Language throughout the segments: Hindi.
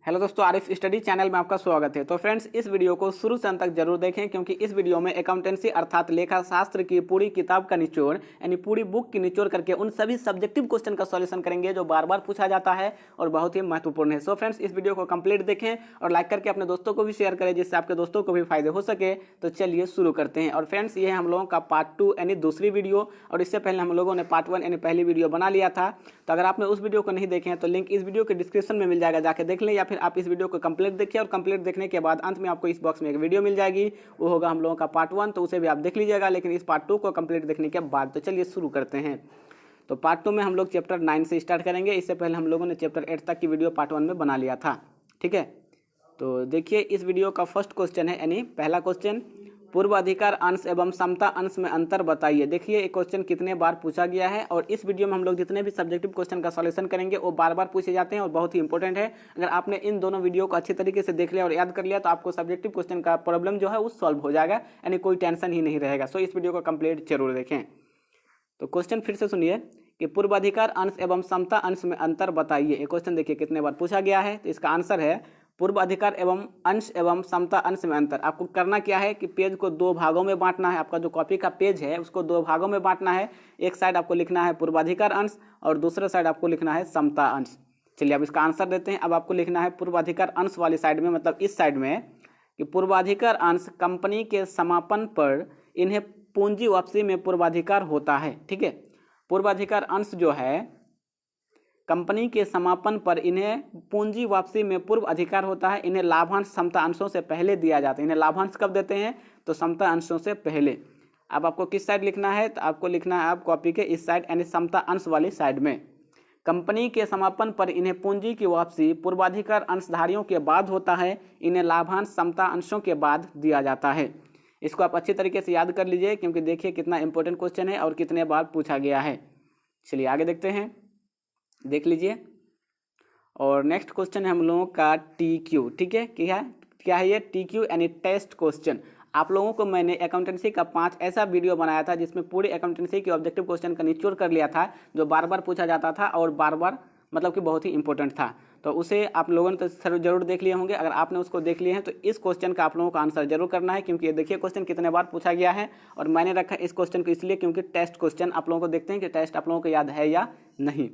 हेलो दोस्तों, आरिफ स्टडी चैनल में आपका स्वागत है। तो फ्रेंड्स, इस वीडियो को शुरू से अंत तक जरूर देखें क्योंकि इस वीडियो में अकाउंटेंसी अर्थात लेखा शास्त्र की पूरी किताब का निचोड़ यानी पूरी बुक की निचोड़ करके उन सभी सब्जेक्टिव क्वेश्चन का सॉल्यूशन करेंगे जो बार बार पूछा जाता है और बहुत ही महत्वपूर्ण है। सो फ्रेंड्स, इस वीडियो को कंप्लीट देखें और लाइक करके अपने दोस्तों को भी शेयर करें जिससे आपके दोस्तों को भी फायदे हो सके। तो चलिए शुरू करते हैं। और फ्रेंड्स, ये हम लोगों का पार्ट 2 यानी दूसरी वीडियो, और इससे पहले हम लोगों ने पार्ट 1 यानी पहली वीडियो बना लिया था। तो अगर आपने उस वीडियो को नहीं देखे हैं तो लिंक इस वीडियो के डिस्क्रिप्शन में मिल जाएगा, जाके देख लें, या फिर आप इस वीडियो को कंप्लीट देखिए और कंप्लीट देखने के बाद अंत में आपको इस बॉक्स में एक वीडियो मिल जाएगी, वो होगा हम लोगों का पार्ट 1, तो उसे भी आप देख लीजिएगा, लेकिन इस पार्ट 2 को कंप्लीट देखने के बाद। तो चलिए शुरू करते हैं। तो पार्ट 2 में हम लोग चैप्टर 9 से स्टार्ट करेंगे। इससे पहले हम लोगों ने चैप्टर 8 तक की वीडियो पार्ट 1 में बना लिया था। ठीक है, तो देखिए इस वीडियो का फर्स्ट क्वेश्चन है, यानी पहला क्वेश्चन, पूर्व अधिकार अंश एवं समता अंश में अंतर बताइए। देखिए ये क्वेश्चन कितने बार पूछा गया है और इस वीडियो में हम लोग जितने भी सब्जेक्टिव क्वेश्चन का सॉल्यूशन करेंगे वो बार बार पूछे जाते हैं और बहुत ही इंपॉर्टेंट है। अगर आपने इन दोनों वीडियो को अच्छी तरीके से देख लिया और याद कर लिया तो आपको सब्जेक्टिव क्वेश्चन का प्रॉब्लम जो है वो सॉल्व हो जाएगा, यानी कोई टेंशन ही नहीं रहेगा। सो इस वीडियो को कंप्लीट जरूर देखें। तो क्वेश्चन फिर से सुनिए कि पूर्व अधिकार अंश एवं समता अंश में अंतर बताइए। ये क्वेश्चन देखिए कितने बार पूछा गया है। तो इसका आंसर है पूर्व अधिकार एवं अंश एवं समता अंश में अंतर। आपको करना क्या है कि पेज को दो भागों में बांटना है। आपका जो कॉपी का पेज है उसको दो भागों में बांटना है। एक साइड आपको लिखना है पूर्वाधिकार अंश और दूसरा साइड आपको लिखना है समता अंश। चलिए अब इसका आंसर देते हैं। अब आपको लिखना है पूर्वाधिकार अंश वाली साइड में, मतलब इस साइड में, कि पूर्वाधिकार अंश कंपनी के समापन पर इन्हें पूंजी वापसी में पूर्वाधिकार होता है। ठीक है, पूर्वाधिकार अंश जो है कंपनी के समापन पर इन्हें पूंजी वापसी में पूर्व अधिकार होता है। इन्हें लाभांश समता अंशों से पहले दिया जाता है। इन्हें लाभांश कब देते हैं? तो समता अंशों से पहले। अब आपको किस साइड लिखना है? तो आपको लिखना है आप कॉपी के इस साइड यानी समता अंश वाली साइड में। कंपनी के समापन पर इन्हें पूंजी की वापसी पूर्वाधिकार अंशधारियों के बाद होता है। इन्हें लाभांश समता अंशों के बाद दिया जाता है। इसको आप अच्छी तरीके से याद कर लीजिए क्योंकि देखिए कितना इंपॉर्टेंट क्वेश्चन है और कितने बार पूछा गया है। चलिए आगे देखते हैं, देख लीजिए। और नेक्स्ट क्वेश्चन है हम लोगों का TQ। ठीक है, क्या है ये? TQ यानी टेस्ट क्वेश्चन। आप लोगों को मैंने अकाउंटेंसी का 5 ऐसा वीडियो बनाया था जिसमें पूरे अकाउंटेंसी के ऑब्जेक्टिव क्वेश्चन का निचोड़ कर लिया था जो बार बार पूछा जाता था और बार बार मतलब कि बहुत ही इंपॉर्टेंट था। तो उसे आप लोगों ने तो जरूर देख लिए होंगे। अगर आपने उसको देख लिए हैं तो इस क्वेश्चन का आप लोगों का आंसर जरूर करना है क्योंकि ये देखिए क्वेश्चन कितने बार पूछा गया है और मैंने रखा इस क्वेश्चन को इसलिए क्योंकि टेस्ट क्वेश्चन आप लोगों को देखते हैं कि टेस्ट आप लोगों को याद है या नहीं।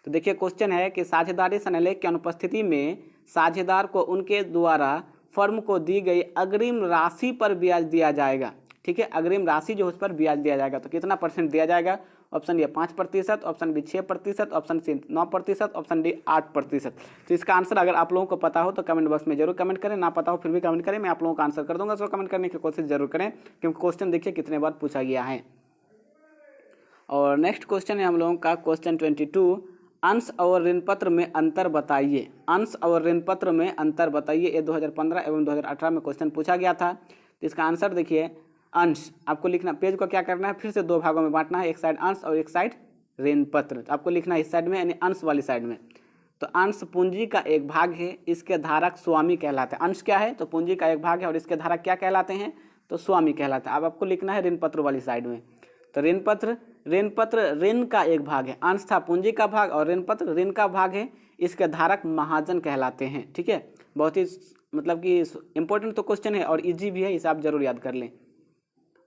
तो देखिए क्वेश्चन है कि साझेदारी सनेलेख की अनुपस्थिति में साझेदार को उनके द्वारा फर्म को दी गई अग्रिम राशि पर ब्याज दिया जाएगा। ठीक है, अग्रिम राशि जो उस पर ब्याज दिया जाएगा तो कितना परसेंट दिया जाएगा? Option A 5%, option B 6%, option C 9%, option D 8%। तो इसका आंसर अगर आप लोगों को पता हो तो कमेंट बॉक्स में जरूर कमेंट करें, ना पता हो फिर भी कमेंट करें, मैं आप लोगों का आंसर कर दूंगा। सो कमेंट करने की कोशिश जरूर करें क्योंकि क्वेश्चन देखिए कितने बार पूछा गया है। और नेक्स्ट क्वेश्चन है हम लोगों का क्वेश्चन 22, अंश और ऋण पत्र में अंतर बताइए। अंश और ऋण पत्र में अंतर बताइए। ये 2015 एवं 2018 में क्वेश्चन पूछा गया था। तो इसका आंसर देखिए, अंश आपको लिखना, पेज को क्या करना है, फिर से दो भागों में बांटना है, एक साइड अंश और एक साइड ऋण पत्र। तो आपको लिखना है इस साइड में यानी अंश वाली साइड में। तो अंश पूंजी का एक भाग है, इसके धारक स्वामी कहलाते हैं। अंश क्या है? तो पूंजी का एक भाग है और इसके धारक क्या कहलाते हैं? तो स्वामी कहलाते हैं। अब आपको लिखना है ऋण पत्र वाली साइड में। तो ऋण पत्र ऋण का एक भाग है। अंश था पूंजी का भाग और ऋण पत्र ऋण का भाग है। इसके धारक महाजन कहलाते हैं। ठीक है, बहुत ही मतलब कि इंपॉर्टेंट तो क्वेश्चन है और इजी भी है, इसे आप जरूर याद कर लें।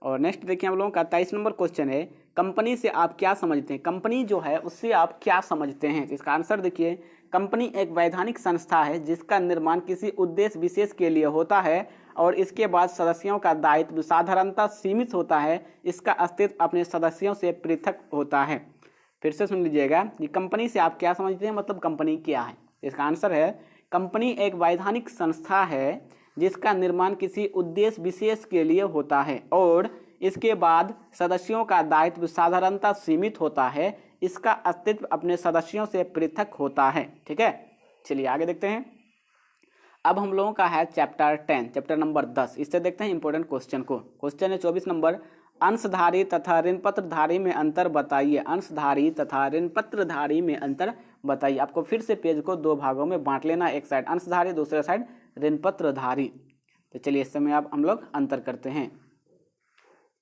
और नेक्स्ट देखिए हम लोगों का 23 नंबर क्वेश्चन है, कंपनी से आप क्या समझते हैं? कंपनी जो है उससे आप क्या समझते हैं? तो इसका आंसर देखिए, कंपनी एक वैधानिक संस्था है जिसका निर्माण किसी उद्देश्य विशेष के लिए होता है और इसके बाद सदस्यों का दायित्व साधारणतः सीमित होता है। इसका अस्तित्व अपने सदस्यों से पृथक होता है। फिर से सुन लीजिएगा कि कंपनी से आप क्या समझते हैं, मतलब कंपनी क्या है? इसका आंसर है, कंपनी एक वैधानिक संस्था है जिसका निर्माण किसी उद्देश्य विशेष के लिए होता है और इसके बाद सदस्यों का दायित्व साधारणतः सीमित होता है। इसका अस्तित्व अपने सदस्यों से पृथक होता है। ठीक है, चलिए आगे देखते हैं। अब हम लोगों का है चैप्टर 10, चैप्टर नंबर 10। इससे देखते हैं इंपॉर्टेंट क्वेश्चन को। क्वेश्चन है 24 नंबर, अंशधारी तथा ऋण पत्रधारी में अंतर बताइए। अंशधारी तथा ऋण पत्रधारी में अंतर बताइए। आपको फिर से पेज को दो भागों में बांट लेना, एक साइड अंशधारी दूसरे साइड ऋण पत्रधारी। तो चलिए इस समय आप हम लोग अंतर करते हैं।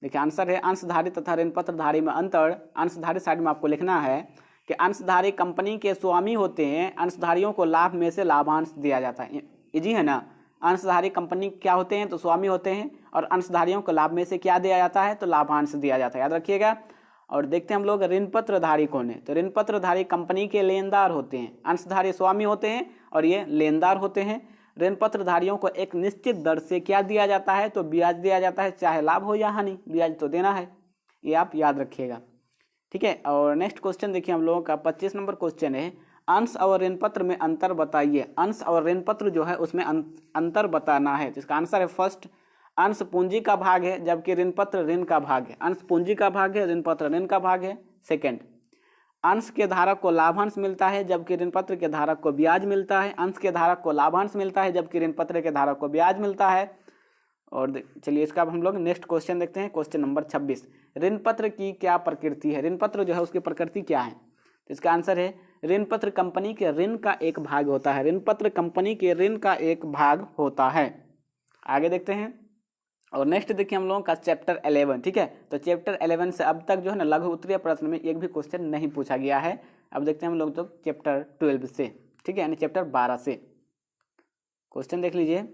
देखिए आंसर है अंशधारी तथा ऋण पत्रधारी में अंतर। अंशधारी साइड में आपको लिखना है कि अंशधारी कंपनी के स्वामी होते हैं, अंशधारियों को लाभ में से लाभांश दिया जाता है। इजी है ना। अंशधारी कंपनी क्या होते हैं, तो स्वामी होते हैं, और अंशधारियों को लाभ में से क्या दिया जाता है, तो लाभांश दिया जाता है, याद रखिएगा। और देखते हैं हम लोग ऋण पत्रधारी कौन है, तो ऋण पत्रधारी कंपनी के लेनदार होते हैं, अंशधारी स्वामी होते हैं और ये लेनदार होते हैं। ऋण पत्रधारियों को एक निश्चित दर से क्या दिया जाता है, तो ब्याज दिया जाता है, चाहे लाभ हो या हानि, ब्याज तो देना है, ये आप याद रखिएगा, ठीक है। और नेक्स्ट क्वेश्चन देखिए हम लोगों का 25 नंबर क्वेश्चन है, अंश और ऋण पत्र में अंतर बताइए। अंश और ऋण पत्र जो है उसमें अंतर बताना है, तो इसका आंसर है फर्स्ट, अंश पूंजी का भाग है जबकि ऋण पत्र ऋण का भाग है। अंश पूंजी का भाग है, ऋण पत्र ऋण का भाग है। सेकंड, अंश के धारक को लाभांश मिलता है जबकि ऋण पत्र के धारक को ब्याज मिलता है। अंश के धारक को लाभांश मिलता है जबकि ऋण पत्र के धारक को ब्याज मिलता है। और चलिए इसका अब हम लोग नेक्स्ट क्वेश्चन देखते हैं, क्वेश्चन नंबर 26, ऋण पत्र की क्या प्रकृति है। ऋण पत्र जो है उसकी प्रकृति क्या है, तो इसका आंसर है ऋण पत्र कंपनी के ऋण का एक भाग होता है। ऋण पत्र कंपनी के ऋण का एक भाग होता है। आगे देखते हैं और नेक्स्ट देखिए हम लोगों का चैप्टर 11, ठीक है। तो चैप्टर 11 से अब तक जो है ना लघु उत्तरीय प्रश्न में एक भी क्वेश्चन नहीं पूछा गया है। अब देखते हैं हम लोग तो चैप्टर 12 से, ठीक है, यानी चैप्टर 12 से क्वेश्चन देख लीजिए।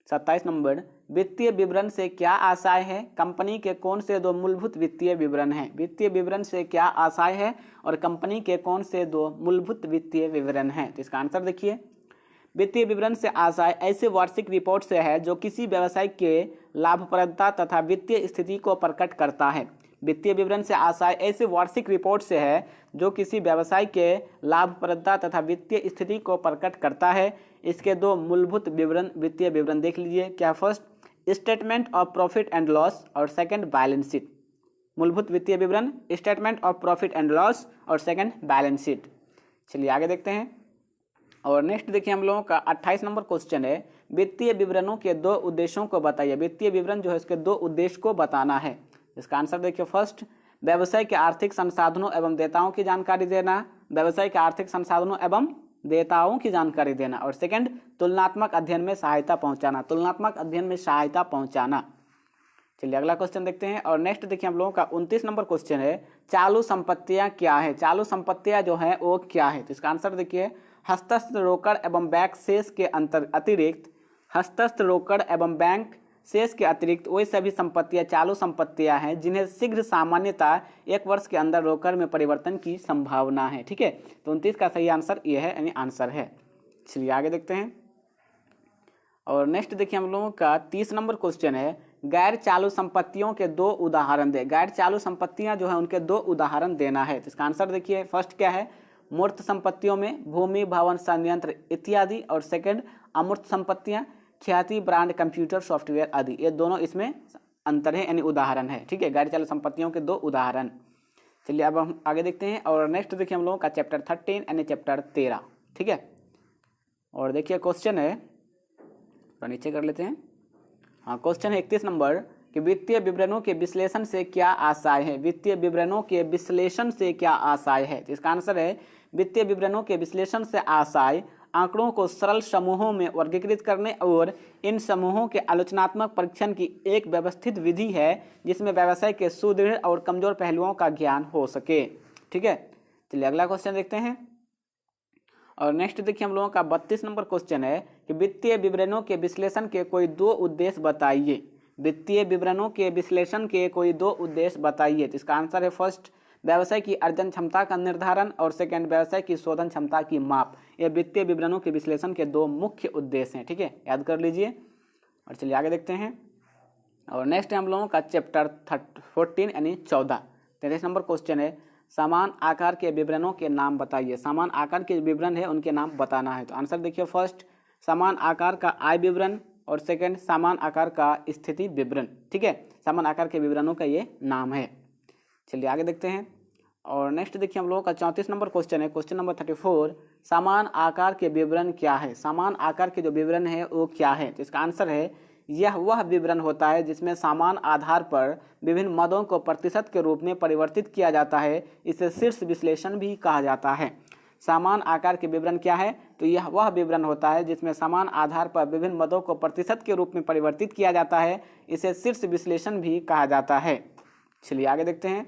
27 नंबर, वित्तीय विवरण से क्या आशय है। कंपनी के कौन से दो मूलभूत वित्तीय विवरण हैं। वित्तीय विवरण से क्या आशय है और कंपनी के कौन से दो मूलभूत वित्तीय विवरण हैं, तो इसका आंसर देखिए। वित्तीय विवरण से आशय ऐसे वार्षिक रिपोर्ट से है जो किसी व्यवसाय के लाभप्रदता तथा वित्तीय स्थिति को प्रकट करता है। वित्तीय विवरण से आशय ऐसे वार्षिक रिपोर्ट से है जो किसी व्यवसाय के लाभप्रदता तथा वित्तीय स्थिति को प्रकट करता है। इसके दो मूलभूत विवरण वित्तीय विवरण देख लीजिए, क्या, first statement of profit and loss और सेकंड बैलेंस शीट। मूलभूत वित्तीय विवरण statement of profit and loss और सेकंड बैलेंस शीट। चलिए आगे देखते हैं और नेक्स्ट देखिए हम लोगों का 28 नंबर क्वेश्चन है, वित्तीय विवरणों के दो उद्देश्यों को बताइए। वित्तीय विवरण जो है इसके दो उद्देश्य को बताना है। इसका आंसर देखिए, फर्स्ट व्यवसाय के आर्थिक संसाधनों एवं देयताओं की जानकारी देना, व्यवसाय के आर्थिक संसाधनों एवं देयताओं की जानकारी देना, और सेकंड तुलनात्मक अध्ययन में सहायता पहुंचाना, तुलनात्मक अध्ययन में सहायता पहुंचाना। चलिए अगला क्वेश्चन देखते हैं और नेक्स्ट देखिए हम लोगों का 29 नंबर क्वेश्चन है, चालू संपत्तियां क्या है। चालू संपत्तियां जो है वो क्या है, तो इसका आंसर देखिए, हस्तस्थ रोकड़ एवं बैंक शेष के अतिरिक्त, हस्तस्थ रोकड़ एवं बैंक शेष के अतिरिक्त वही सभी संपत्तियां चालू संपत्तियां हैं जिन्हें शीघ्र सामान्यतः 1 वर्ष के अंदर रोकड़ में परिवर्तन की संभावना है, ठीक है। तो 29 का सही आंसर ये है, यानी आंसर है। चलिए आगे देखते हैं और नेक्स्ट देखिए हम लोगों का 30 नंबर क्वेश्चन है, गैर चालू संपत्तियों के दो उदाहरण दे। गैर चालू संपत्तियां जो है उनके दो उदाहरण देना है। तो इसका आंसर देखिए, फर्स्ट क्या है, मूर्त संपत्तियों में भूमि, भवन, संयंत्र इत्यादि, और सेकंड अमूर्त संपत्तियां, ख्याति, ब्रांड, कंप्यूटर, सॉफ्टवेयर आदि। ये दोनों इसमें अंतर है, यानी उदाहरण है, ठीक है, गैर चालू संपत्तियों के दो उदाहरण। चलिए अब हम आगे देखते हैं और नेक्स्ट देखिए हम लोगों का चैप्टर 13 यानी चैप्टर 13, ठीक है। और देखिए क्वेश्चन है, तो नीचे कर लेते हैं। हाँ, क्वेश्चन है 31 नंबर कि वित्तीय विवरणों के विश्लेषण से क्या आशय है। वित्तीय विवरणों के विश्लेषण से क्या आशय है, तो इसका आंसर है, वित्तीय विवरणों के विश्लेषण से आशय आंकड़ों को सरल समूहों में वर्गीकृत करने और इन समूहों के आलोचनात्मक परीक्षण की एक व्यवस्थित विधि है जिसमें व्यवसाय के सुदृढ़ और कमजोर पहलुओं का ज्ञान हो सके, ठीक है। चलिए अगला क्वेश्चन देखते हैं और नेक्स्ट देखिए हम लोगों का 32 नंबर क्वेश्चन है कि वित्तीय विवरणों के विश्लेषण के कोई दो उद्देश्य बताइए। वित्तीय विवरणों के विश्लेषण के कोई दो उद्देश्य बताइए। तो इसका आंसर है, फर्स्ट व्यवसाय की अर्जन क्षमता का निर्धारण और सेकंड व्यवसाय की शोधन क्षमता की माप। ये वित्तीय विवरणों के विश्लेषण के दो मुख्य उद्देश्य हैं, ठीक है, याद कर लीजिए। और चलिए आगे देखते हैं और नेक्स्ट हम लोगों का चैप्टर 14 यानी 14, 33 नंबर क्वेश्चन है, समान आकार के विवरणों के नाम बताइए। समान आकार के विवरण है उनके नाम बताना है। तो आंसर देखिए, फर्स्ट समान आकार का आय विवरण और सेकंड समान आकार का स्थिति विवरण, ठीक है, समान आकार के विवरणों का ये नाम है। चलिए आगे देखते हैं और नेक्स्ट देखिए हम लोगों का 34 नंबर क्वेश्चन है, क्वेश्चन नंबर 34, समान आकार के विवरण क्या है। समान आकार के जो विवरण है वो क्या है, तो इसका आंसर है, यह वह विवरण होता है जिसमें समान आधार पर विभिन्न मदों को प्रतिशत के रूप में परिवर्तित किया जाता है। इसे शीर्ष विश्लेषण भी कहा जाता है। समान आकार के विवरण क्या है, तो यह वह विवरण होता है जिसमें समान आधार पर विभिन्न मदों को प्रतिशत के रूप में परिवर्तित किया जाता है। इसे शीर्ष विश्लेषण भी कहा जाता है। चलिए आगे देखते हैं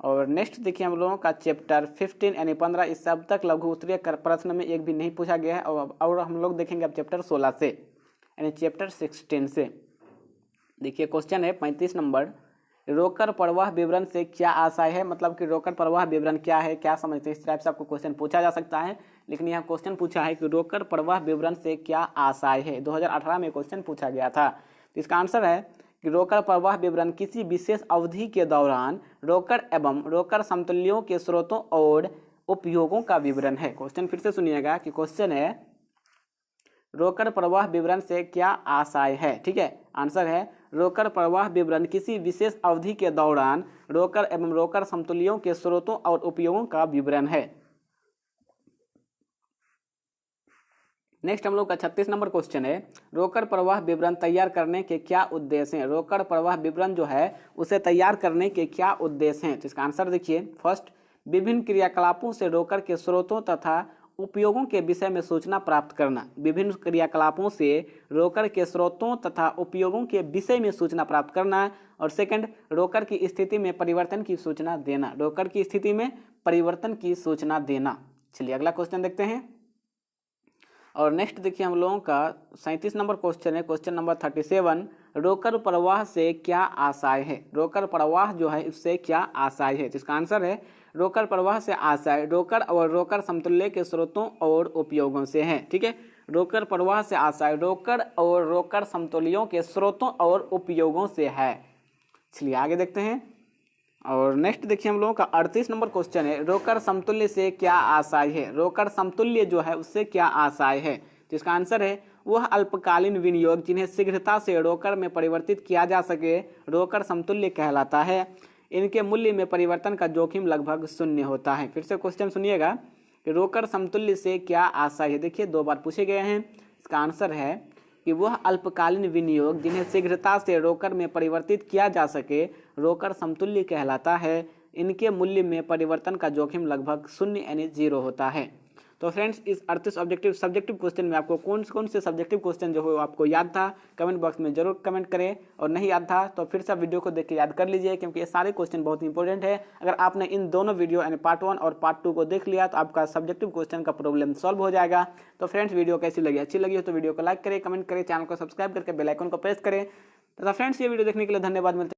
और नेक्स्ट देखिए हम लोगों का चैप्टर 15 यानी 15, इससे अब तक लघु उत्तरीय प्रश्न में एक भी नहीं पूछा गया है। और हम लोग देखेंगे अब चैप्टर 16 से यानी चैप्टर 16 से। देखिए क्वेश्चन है 35 नंबर, रोकड़ प्रवाह विवरण से क्या आशय है। मतलब कि रोकड़ प्रवाह विवरण क्या है, क्या समझते हैं, इस टाइप से आपको क्वेश्चन पूछा जा सकता है। लेकिन यहाँ क्वेश्चन पूछा है कि रोकड़ प्रवाह विवरण से क्या आशय है। 2018 में क्वेश्चन पूछा गया था। तो इसका आंसर है कि रोकड़ प्रवाह विवरण किसी विशेष अवधि के दौरान रोकड़ एवं रोकड़ समतुल्यों के स्रोतों और उपयोगों का विवरण है। क्वेश्चन फिर से सुनिएगा कि क्वेश्चन है रोकड़ प्रवाह विवरण से क्या आशय है। ठीक है, आंसर है रोकड़ प्रवाह विवरण किसी विशेष अवधि के दौरान रोकड़ एवं रोकड़ समतुल्यों के स्रोतों और उपयोगों का विवरण है। नेक्स्ट हम लोग का 36 नंबर क्वेश्चन है, रोकड़ प्रवाह विवरण तैयार करने के क्या उद्देश्य हैं। रोकड़ प्रवाह विवरण जो है उसे तैयार करने के क्या उद्देश्य हैं। तो इसका आंसर देखिए, फर्स्ट, विभिन्न क्रियाकलापों से रोकड़ के स्रोतों तथा उपयोगों के विषय में सूचना प्राप्त करना। विभिन्न क्रियाकलापों से रोकड़ के स्रोतों तथा उपयोगों के विषय में सूचना प्राप्त करना। और सेकंड, रोकड़ की स्थिति में परिवर्तन की सूचना देना। रोकड़ की स्थिति में परिवर्तन की सूचना देना। चलिए अगला क्वेश्चन देखते हैं। और नेक्स्ट देखिए हम लोगों का 37 नंबर क्वेश्चन है, क्वेश्चन नंबर 37, रोकड़ प्रवाह से क्या आशय है। रोकड़ प्रवाह जो है उससे क्या आशय है। तो इसका आंसर है रोकड़ प्रवाह से आशय रोकड़ और रोकड़ समतुल्य के स्रोतों और उपयोगों से है। ठीक है, रोकड़ प्रवाह से आशय रोकड़ और रोकड़ समतुल्यों के स्रोतों और उपयोगों से है। चलिए आगे देखते हैं। और नेक्स्ट देखिए हम लोगों का 38 नंबर क्वेश्चन है, रोकड़ समतुल्य से क्या आशय है। रोकड़ समतुल्य जो है उससे क्या आशय है। तो इसका आंसर है वह अल्पकालीन विनियोग जिन्हें शीघ्रता से रोकड़ में परिवर्तित किया जा सके रोकड़ समतुल्य कहलाता है। इनके मूल्य में परिवर्तन का जोखिम लगभग शून्य होता है। फिर से क्वेश्चन सुनिएगा कि रोकड़ समतुल्य से क्या आशय है। देखिए 2 बार पूछे गए हैं। इसका आंसर है कि वह अल्पकालीन विनियोग जिन्हें शीघ्रता से रोकड़ में परिवर्तित किया जा सके रोकड़ समतुल्य कहलाता है। इनके मूल्य में परिवर्तन का जोखिम लगभग शून्य यानी 0 होता है। तो फ्रेंड्स इस 38 सब्जेक्टिव क्वेश्चन में आपको कौन कौन से सब्जेक्टिव क्वेश्चन जो हो आपको याद था, कमेंट बॉक्स में जरूर कमेंट करें। और नहीं याद था तो फिर से वीडियो को देख के याद कर लीजिए, क्योंकि ये सारे क्वेश्चन बहुत इंपॉर्टेंट है। अगर आपने इन दोनों वीडियो यानी पार्ट 1 और पार्ट 2 को देख लिया तो आपका सब्जेक्टिव क्वेश्चन का प्रॉब्लम सॉल्व हो जाएगा। तो फ्रेंड्स वीडियो कैसी लगी, अच्छी लगी हो तो वीडियो को लाइक करें, कमेंट करें, चैनल को सब्सक्राइब करके बेल आइकन को प्रेस करें। तथा फ्रेंड्स ये वीडियो देखने के लिए धन्यवाद। मिलते